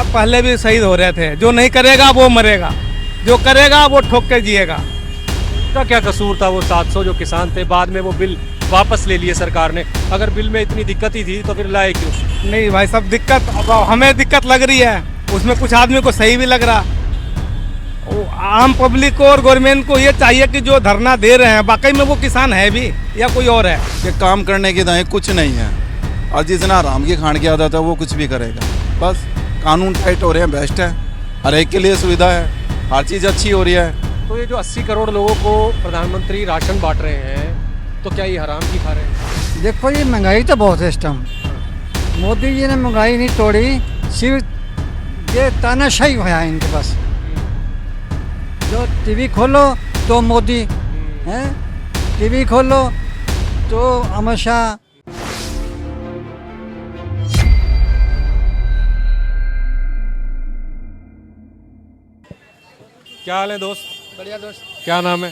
पहले भी शहीद हो रहे थे, जो नहीं करेगा वो मरेगा, जो करेगा वो ठोक के जिएगा। का क्या कसूर था? वो 700 जो किसान थे, बाद में वो बिल वापस ले लिए सरकार ने। अगर बिल में इतनी दिक्कत ही थी तो फिर लाए क्यों? नहीं भाई साहब, दिक्कत अब हमें दिक्कत लग रही है, उसमें कुछ आदमी को सही भी लग रहा। आम पब्लिक को और गवर्नमेंट को ये चाहिए कि जो धरना दे रहे हैं वाकई में वो किसान है भी या कोई और है। कि काम करने की दाएं कुछ नहीं है, और जितना आराम की खान की आदत है वो कुछ भी करेगा। बस कानून टाइट हो रहे हैं, बेस्ट है, हर एक के लिए सुविधा है, हर चीज़ अच्छी हो रही है। तो ये जो 80 करोड़ लोगों को प्रधानमंत्री राशन बांट रहे हैं, तो क्या ये हराम की खा रहे हैं? देखो ये महंगाई तो बहुत है इस टाइम। मोदी जी ने महंगाई नहीं तोड़ी, सिर्फ ये तानाशाही हुआ है इनके पास। जो टीवी खोलो तो मोदी है, टीवी खोलो तो अमित शाह। क्या हाल है दोस्त? बढ़िया दोस्त। क्या नाम है?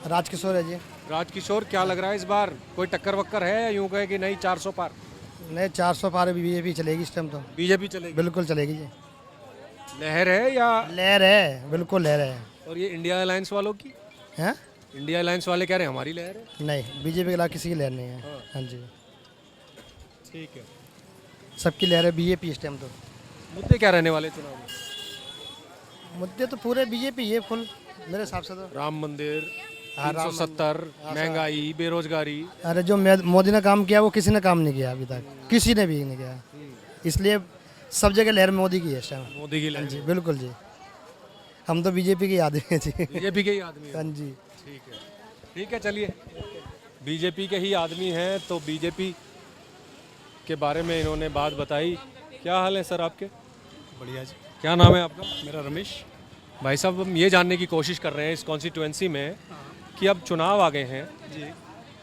राजकिशोर है जी। राजकिशोर, क्या लग रहा है इस बार कोई टक्कर वक्कर है या यूं कहे कि नहीं 400 पार? नहीं 400 पार बीजेपी चलेगी इस टाइम तो। बीजेपी चलेगी? बिल्कुल चलेगी जी। लहर है या? लहर है, बिल्कुल लहर है। और ये इंडिया अलायंस वालों की? हैं? इंडिया अलायंस वाले कह रहे हैं हमारी लहर है। नहीं, बीजेपी के खिलाफ किसी की लहर नहीं है। हाँ जी, ठीक है। सबकी लहर है बीजेपी इस टाइम तो। मुद्दे क्या रहने वाले चुनाव में? मुद्दे तो पूरे बीजेपी है फुल, मेरे हिसाब से तो। राम मंदिर, हाँ, राम 370, महंगाई, बेरोजगारी। अरे जो मोदी ने काम किया वो किसी ने काम नहीं किया अभी तक, किसी ने भी नहीं किया। इसलिए सब जगह लहर मोदी की है इस टाइम। मोदी की हाँ लहर। जी, बिल्कुल जी। हम तो बीजेपी के आदमी हैं जी। बीजेपी के ही आदमी हैं। हाँ जी। ठीक है, ठीक है, चलिए। बीजेपी के ही आदमी हैं तो बीजेपी के बारे में इन्होंने बात बताई। क्या हाल है सर आपके? बढ़िया जी। क्या नाम है आपका? मेरा रमेश। भाई साहब, हम ये जानने की कोशिश कर रहे हैं इस कॉन्स्टिट्यूएंसी में कि अब चुनाव आ गए हैं जी।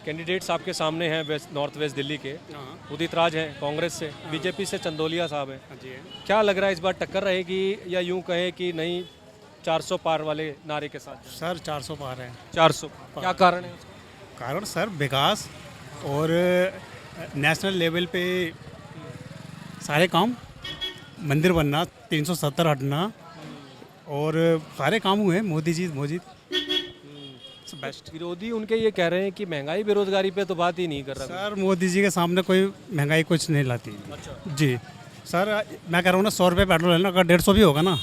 कैंडिडेट्स आपके सामने हैं नॉर्थ वेस्ट दिल्ली के। हाँ उदित राज हैं कांग्रेस से, बीजेपी से चंदोलिया साहब हैं। हाँ जी। क्या लग रहा है इस बार टक्कर रहेगी या यूं कहें कि नहीं 400 पार वाले नारे के साथ? सर 400 पार है। 400 क्या कारण है उसका? कारण सर विकास और नेशनल लेवल पे सारे काम, मंदिर बनना, 370 हटना, और सारे काम हुए। मोदी जी बेस्ट। विरोधी उनके ये कह रहे हैं कि महंगाई बेरोजगारी पे तो बात ही नहीं कर रहा। सर मोदी जी के सामने कोई महंगाई कुछ नहीं लाती। अच्छा। जी सर, मैं कह रहा हूँ ना, 100 रुपये पेट्रोल है ना, अगर 150 भी होगा ना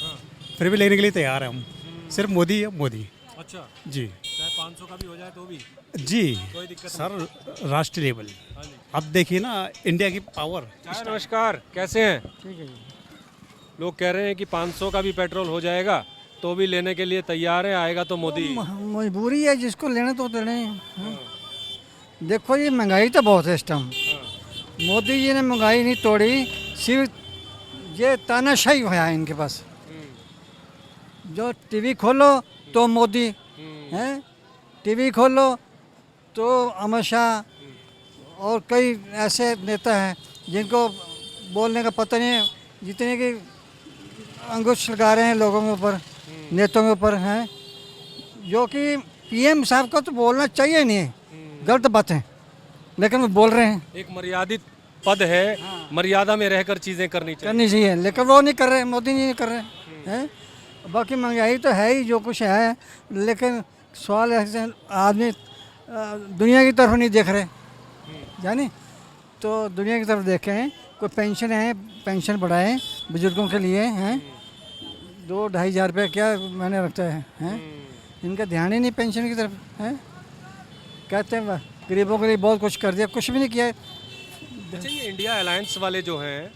फिर भी लेने के लिए तैयार है हम। सिर्फ मोदी है, मोदी। अच्छा, जी चाहे 500 का भी हो जाए तो भी जी कोई दिक्कत सर, राष्ट्रीय लेवल। हाँ जी। अब देखिए ना इंडिया की पावर। नमस्कार, कैसे हैं? ठीक है जी। लोग कह रहे हैं कि 500 का भी पेट्रोल हो जाएगा तो भी लेने के लिए तैयार है, आएगा तो मोदी। मजबूरी है, जिसको लेना तो लेना ही है। देखो ये महंगाई तो बहुत है इस टाइम। मोदी जी ने महंगाई नहीं तोड़ी, सिर्फ ये तानाशाही हुआ है इनके पास। जो टीवी खोलो तो मोदी है, टीवी खोलो तो अमित शाह और कई ऐसे नेता हैं जिनको बोलने का पता नहीं है, जितने की अंकुश लगा रहे हैं लोगों के ऊपर, नेताओं के ऊपर हैं। जो कि पीएम साहब को तो बोलना चाहिए नहीं, गलत बात है, लेकिन वो बोल रहे हैं। एक मर्यादित पद है, मर्यादा में रहकर चीजें करनी चाहिए। करनी चाहिए, लेकिन वो नहीं कर रहे, मोदी जी नहीं कर रहे हैं। बाकी महंगाई तो है ही, जो कुछ है, लेकिन सवाल ऐसे आदमी दुनिया की तरफ नहीं देख रहे, जानी तो दुनिया की तरफ देखें। कोई पेंशन है, पेंशन बढ़ाएं बुजुर्गों के लिए हैं, 2-2.5 हज़ार रुपये क्या मैंने रखता है? इनका ध्यान ही नहीं पेंशन की तरफ है। कहते हैं गरीबों के लिए बहुत कुछ कर दिया, कुछ भी नहीं किया। अच्छा, ये इंडिया अलायंस वाले जो हैं,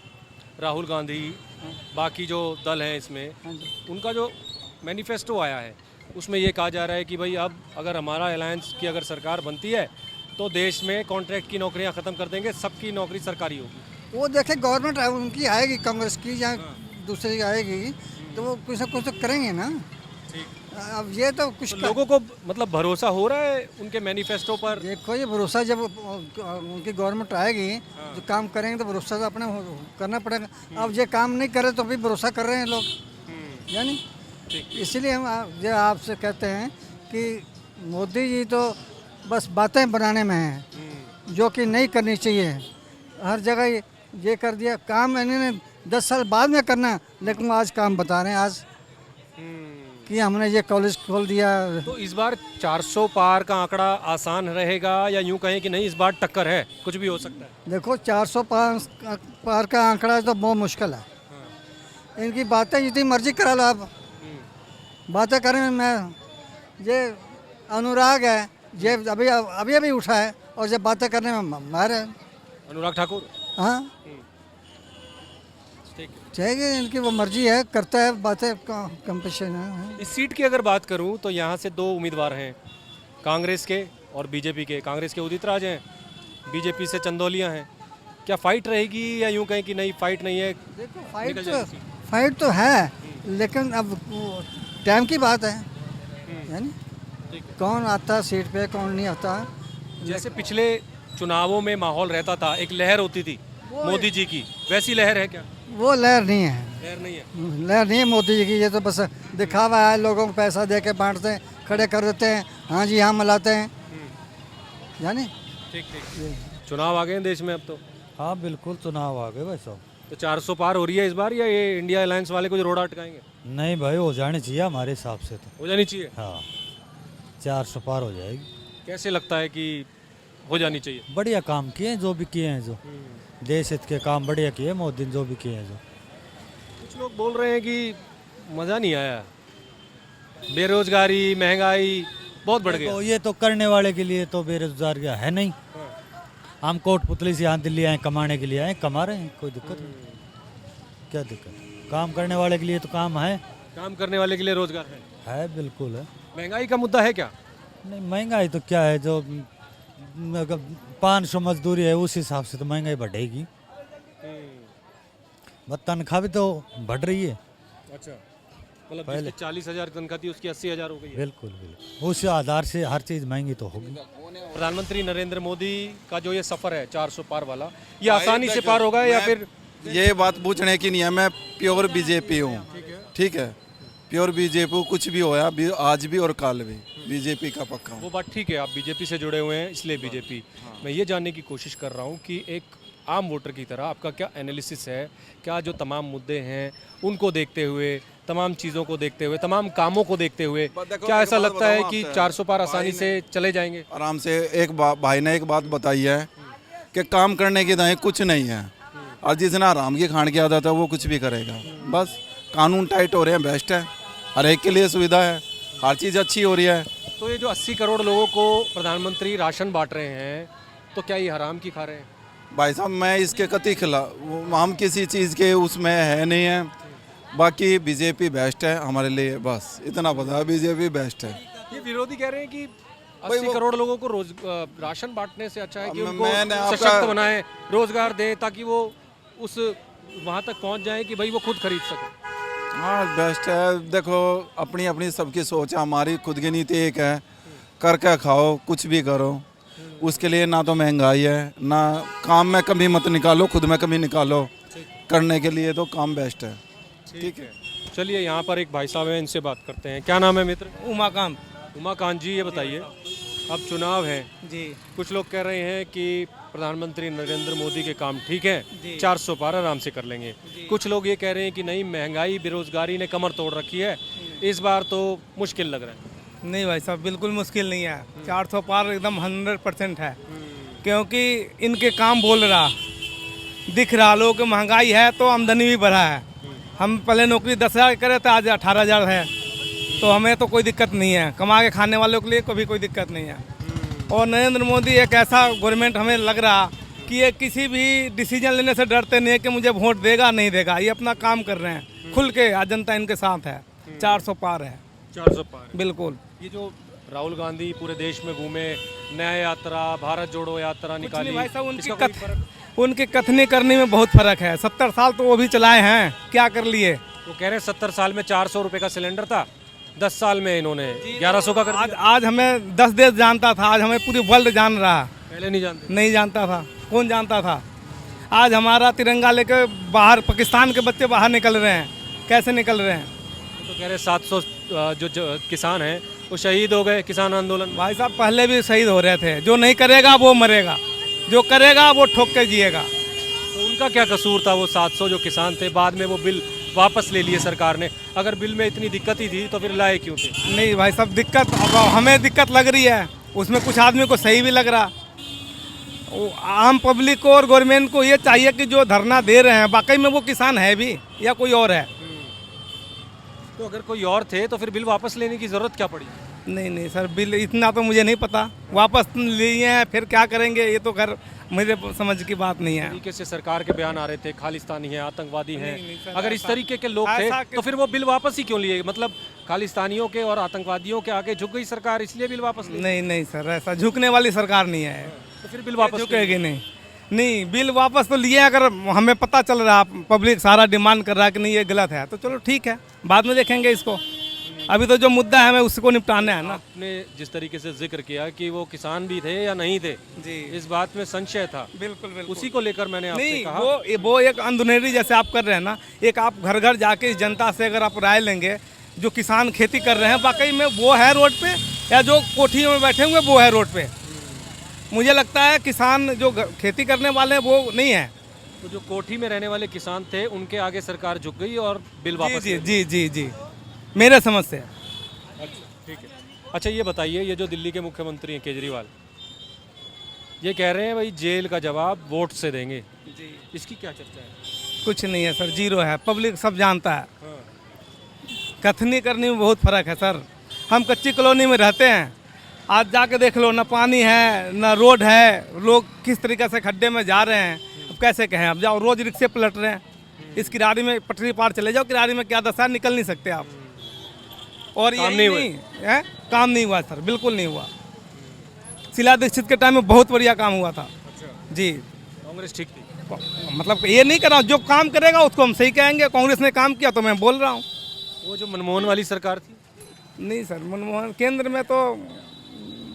राहुल गांधी, बाकी जो दल हैं इसमें, उनका जो मैनिफेस्टो आया है उसमें ये कहा जा रहा है कि भाई अब अगर हमारा अलायंस की अगर सरकार बनती है तो देश में कॉन्ट्रैक्ट की नौकरियां ख़त्म कर देंगे, सबकी नौकरी सरकारी होगी। वो देखे गवर्नमेंट उनकी आएगी, कांग्रेस की या दूसरी की आएगी, तो वो कुछ ना कुछ तो करेंगे ना। अब ये तो कुछ लोगों को मतलब भरोसा हो रहा है उनके मैनिफेस्टो पर? देखो ये भरोसा जब उनकी गवर्नमेंट आएगी जो काम करेंगे तो भरोसा तो अपने करना पड़ेगा। अब ये काम नहीं करे तो भी भरोसा कर रहे हैं लोग, यानी इसीलिए हम ये आपसे कहते हैं कि मोदी जी तो बस बातें बनाने में हैं, जो कि नहीं करनी चाहिए। हर जगह ये कर दिया काम, इन्होंने 10 साल बाद में करना, लेकिन आज काम बता रहे हैं आज कि हमने ये कॉलेज खोल दिया। तो इस बार 400 पार का आंकड़ा आसान रहेगा या यूं कहें कि नहीं इस बार टक्कर है, कुछ भी हो सकता है? देखो 400 पार का आंकड़ा तो बहुत मुश्किल है। इनकी बातें जितनी मर्जी करा लो आप, बातें करें। मैं ये अनुराग है, ये अभी अभी अभी उठा है और जब बातें करने में मार है। अनुराग ठाकुर, हाँ ठीक है। चाहिए, इनकी वो मर्जी है, करता है बातें, कंपटीशन है। इस सीट की अगर बात करूं तो यहाँ से 2 उम्मीदवार हैं, कांग्रेस के और बीजेपी के। कांग्रेस के उदित राज हैं, बीजेपी से चंदौलिया हैं। क्या फाइट रहेगी या यूं कहें कि नहीं फाइट नहीं है? देखो निकल जाएगी सीट। फाइट तो है, लेकिन अब टाइम की बात है, यानी ठीक है। कौन आता है सीट पे, कौन नहीं आता। जैसे पिछले चुनावों में माहौल रहता था, एक लहर होती थी मोदी जी की, वैसी लहर है क्या? वो लहर नहीं है, लहर नहीं है। लहर नहीं है मोदी जी की। ये तो बस दिखावा है, लोगों को पैसा दे के बांटते हैं, खड़े कर देते हैं, हाँ जी हाँ मिलाते हैं, यानी। ठीक ठीक। चुनाव आ गए हैं देश में अब तो। हाँ बिल्कुल, चुनाव आ गए भाई साहब। तो 400 पार हो रही है इस बार या ये इंडिया अलायंस वाले कुछ रोड़ा अटकाएंगे? नहीं भाई, हो जानी चाहिए हमारे हिसाब से तो। हो जानी चाहिए। हाँ 400 पार हो जाएगी। कैसे लगता है कि हो जानी चाहिए? बढ़िया काम किए हैं जो भी किए हैं, जो देश हित के काम बढ़िया किए मोदी ने जो भी किए हैं। जो कुछ लोग बोल रहे हैं कि मज़ा नहीं आया, बेरोजगारी महंगाई बहुत बढ़ गया। तो ये तो करने वाले के लिए तो बेरोजगार क्या है नहीं। हम कोटपुतली से यहाँ दिल्ली आए कमाने के लिए, आए कमा रहे हैं, कोई दिक्कत नहीं। क्या दिक्कत? काम करने वाले के लिए तो काम है, काम करने वाले के लिए रोजगार है। बिल्कुल है। महंगाई का मुद्दा है क्या? नहीं महंगाई तो क्या है, जो 500 मजदूरी है उस हिसाब से तो महंगाई बढ़ेगी। बस तनख्वाह भी तो बढ़ रही है। अच्छा, मतलब पहले 40,000 तनख्वाह थी उसकी 80,000 हो गई है। बिल्कुल बिल्कुल, उस आधार से हर चीज़ महंगी तो होगी। प्रधानमंत्री नरेंद्र मोदी का जो ये सफर है 400 पार वाला, ये आसानी से पार होगा या फिर? ये बात पूछने की नहीं है, मैं प्योर बीजेपी हूँ, ठीक है। प्योर बीजेपी, कुछ भी होया आज भी और कल भी बीजेपी का पक्का हूँ। वो बात ठीक है, आप बीजेपी से जुड़े हुए हैं इसलिए बीजेपी। मैं ये जानने की कोशिश कर रहा हूँ कि एक आम वोटर की तरह आपका क्या एनालिसिस है, क्या जो तमाम मुद्दे हैं उनको देखते हुए, तमाम चीज़ों को देखते हुए, तमाम कामों को देखते हुए, क्या ऐसा लगता है कि 400 पार आसानी से चले जाएंगे? आराम से। एक भाई ने एक बात बताई है कि काम करने की दाएं कुछ नहीं है, और जितना आराम की खान की आदत है वो कुछ भी करेगा। बस कानून टाइट हो रहे हैं, बेस्ट है, हर एक के लिए सुविधा है, हर चीज़ अच्छी हो रही है। तो ये जो 80 करोड़ लोगों को प्रधानमंत्री राशन बांट रहे हैं, तो क्या ये हराम की खा रहे हैं? भाई साहब मैं इसके कतई खिलाफ, हम किसी चीज़ के उसमें है नहीं है। बाकी बीजेपी बेस्ट है हमारे लिए, बस इतना पता है, बीजेपी बेस्ट है। ये विरोधी कह रहे हैं कि 80 करोड़ लोगों को राशन बांटने से अच्छा है कि उनको मैंने आपका- सशक्त बनाएं, रोजगार दें, ताकि वो उस वहाँ तक पहुँच जाएं कि भाई वो खुद खरीद सकें। हाँ बेस्ट है। देखो अपनी अपनी सबकी सोच है, हमारी खुद की नीति एक है, करके खाओ, कुछ भी करो। उसके लिए ना तो महंगाई है, ना काम में कमी मत निकालो, खुद में कमी निकालो। करने के लिए तो काम बेस्ट है। ठीक है, चलिए यहाँ पर एक भाई साहब हैं, इनसे बात करते हैं। क्या नाम है मित्र? उमाकांत उमाकांत जी, ये बताइए अब चुनाव है जी। कुछ लोग कह रहे हैं कि प्रधानमंत्री नरेंद्र मोदी के काम ठीक है, 400 पार आराम से कर लेंगे। कुछ लोग ये कह रहे हैं कि नहीं, महंगाई बेरोजगारी ने कमर तोड़ रखी है, इस बार तो मुश्किल लग रहा है। नहीं भाई साहब, बिल्कुल मुश्किल नहीं है। 400 पार एकदम 100% है, क्योंकि इनके काम बोल रहा, दिख रहा लोगों की महंगाई है तो आमदनी भी बढ़ा है। हम पहले नौकरी 10,000 करे थे, आज 18,000 है, तो हमें तो कोई दिक्कत नहीं है। कमा के खाने वालों के लिए कभी कोई दिक्कत नहीं है। और नरेंद्र मोदी एक ऐसा गवर्नमेंट हमें लग रहा कि ये किसी भी डिसीजन लेने से डरते नहीं है कि मुझे वोट देगा नहीं देगा, ये अपना काम कर रहे हैं खुल के, आज जनता इनके साथ है। 400 पार है, 400 पार बिल्कुल। ये जो राहुल गांधी पूरे देश में घूमे, न्याय यात्रा, भारत जोड़ो यात्रा निकाली, भाई साहब इसका कोई फर्क? उनकी कथनी करने में बहुत फर्क है। 70 साल तो वो भी चलाए हैं, क्या कर लिए। वो कह रहे हैं 70 साल में 400 रुपए का सिलेंडर था, 10 साल में इन्होंने 1100 का कर आज दिया। आज हमें 10 देश जानता था, आज हमें पूरी वर्ल्ड जान रहा। पहले नहीं जानते। नहीं जानता था, कौन जानता था। आज हमारा तिरंगा लेके बाहर पाकिस्तान के बच्चे बाहर निकल रहे हैं, कैसे निकल रहे हैं। तो कह रहे 700 जो किसान हैं वो शहीद हो गए किसान आंदोलन में। भाई साहब पहले भी शहीद हो रहे थे। जो नहीं करेगा वो मरेगा, जो करेगा वो ठोक के जिएगा। तो उनका क्या कसूर था? वो 700 जो किसान थे, बाद में वो बिल वापस ले लिए सरकार ने। अगर बिल में इतनी दिक्कत ही थी तो फिर लाए क्यों थे? नहीं भाई साहब, दिक्कत अब हमें दिक्कत लग रही है, उसमें कुछ आदमी को सही भी लग रहा। वो आम पब्लिक को और गवर्नमेंट को ये चाहिए कि जो धरना दे रहे हैं वाकई में वो किसान है भी या कोई और है। तो अगर कोई और थे तो फिर बिल वापस लेने की ज़रूरत क्या पड़ी? नहीं नहीं सर, बिल इतना तो मुझे नहीं पता, वापस लिए हैं फिर क्या करेंगे, ये तो खैर मेरे समझ की बात नहीं है। तरीके से सरकार के बयान आ रहे थे, खालिस्तानी हैं, आतंकवादी हैं। नहीं सर, अगर इस ऐसा- तरीके के लोग थे ऐसा तो फिर वो बिल वापस ही क्यों लिए? मतलब खालिस्तानियों के और आतंकवादियों के आगे झुक गई सरकार, इसलिए बिल वापस लिए। नहीं नहीं सर, ऐसा झुकने वाली सरकार नहीं है। तो फिर बिल वापस क्यों? झुकेगी नहीं। नहीं, बिल वापस तो लिए, अगर हमें पता चल रहा पब्लिक सारा डिमांड कर रहा है कि नहीं ये गलत है तो चलो ठीक है, बाद में देखेंगे इसको। अभी तो जो मुद्दा है हमें उसको निपटाना है ना। आपने जिस तरीके से जिक्र किया कि वो किसान भी थे या नहीं थे, जी इस बात में संशय था। बिल्कुल बिल्कुल। उसी को लेकर मैंने आपसे नहीं, कहा। वो एक अंधुनेरी जैसे आप कर रहे हैं ना, एक आप घर घर जाके इस जनता से अगर आप राय लेंगे, जो किसान खेती कर रहे हैं वाकई में वो है रोड पे, या जो कोठियों में बैठे हुए वो है रोड पे। मुझे लगता है किसान जो खेती करने वाले हैं वो नहीं है। तो जो कोठी में रहने वाले किसान थे उनके आगे सरकार झुक गई और बिल वापस जी ले जी जी जी, मेरे समझ से। अच्छा, ठीक है। अच्छा ये बताइए, ये जो दिल्ली के मुख्यमंत्री हैं केजरीवाल, ये कह रहे हैं भाई जेल का जवाब वोट से देंगे, जी इसकी क्या चर्चा है? कुछ नहीं है सर, जीरो है, पब्लिक सब जानता है। हाँ। कथनी करने में बहुत फर्क है सर। हम कच्ची कॉलोनी में रहते हैं, आज जाके देख लो, ना पानी है ना रोड है, लोग किस तरीके से खड्डे में जा रहे हैं। अब कैसे कहें, अब जाओ रोज रिक्शे पलट रहे हैं, इस किरारी में पटरी पार चले जाओ, किरारी में क्या दशा, निकल नहीं सकते आप। और काम ये नहीं नहीं है, काम नहीं हुआ सर, बिल्कुल नहीं हुआ। शीला दीक्षित के टाइम में बहुत बढ़िया काम हुआ था जी। कांग्रेस ठीक थी। मतलब ये नहीं कर रहा हूँ, जो काम करेगा उसको हम सही कहेंगे। कांग्रेस ने काम किया तो मैं बोल रहा हूँ। वो जो मनमोहन वाली सरकार थी, नहीं सर, मनमोहन केंद्र में तो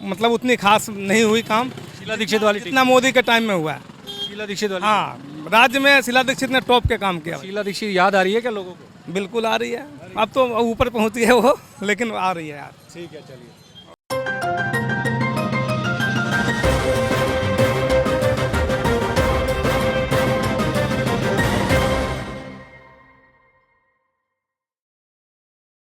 मतलब उतनी खास नहीं हुई काम, शीला दीक्षित वाली ठीक जितना मोदी के टाइम में हुआ है। थी। शीला दीक्षित वाली। हाँ, राज्य में शीला दीक्षित ने टॉप के काम किया। शीला दीक्षित याद आ रही है क्या लोगों को? बिल्कुल आ रही है, अब तो ऊपर पहुंच गए वो, लेकिन आ रही है यार। ठीक है, चलिए।